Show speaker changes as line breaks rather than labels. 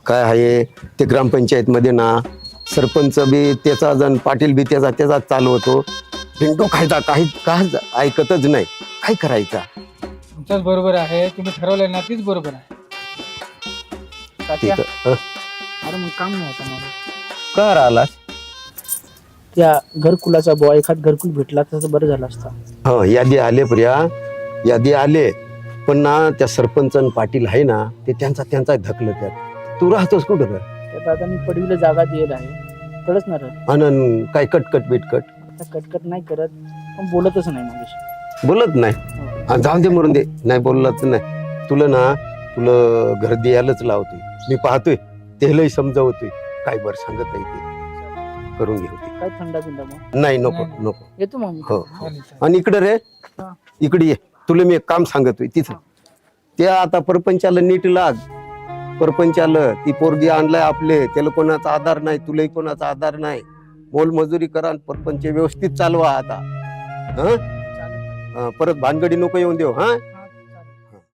काय आहे ते ग्रामपंचायत मध्ये ना सरपंच बी त्याचा जण पाटील बी त्याचा चालवतो. हिंडो खायचा काही काय ऐकतच नाही. काय करायचा?
तुमचंच बरोबर आहे, तुम्ही ठरवलंय ना तीच बरोबर आहे. तात्या,
तिथं
अरे मग काम नव्हतं मला.
कर आला.
त्या घरकुलाचा बुवा एखाद घरकुल भेटला तर बरं झालं असतं.
हा यादी आले प्रिया, यादी आले. पण ना त्या सरपंच आणि पाटील आहे ना ते त्यांचा धकलं त्यात. तू राहतोस कुठं रे?
त्या दादानी पडवीला जागा दिलेला आहे, कळच ना रे.
अनन काय कटकट बिटकट
आता कटकट नाही करत, पण बोलतच नाही माझ्याशी.
बोलत नाही. हा, जाऊ दे मरून दे. नाही बोललाच नाही. तुला घर द्यायलाच लावतोय. मी पाहतोय तेलही समजावतोय. काय बरं सांगत आहे ते करून घेऊ.
काय थंडा बिंडा मग?
नाही नको नको.
येतो मग मी.
हो.
चालेल, चालेल.
आणि इकडे रे,
हा.
इकडे ये. तुला मी एक काम सांगतोय तिथं. त्या आता परपंचाला नीट लाग. परपंचाला ती पोरगी आणलाय आपले, त्याला कोणाचा आधार नाही, तुलाही कोणाचा आधार नाही. मोलमजुरी करा आणि परपंच व्यवस्थित चालवा आता.
चालेल.
परत भानगडी नको येऊन देऊ. हा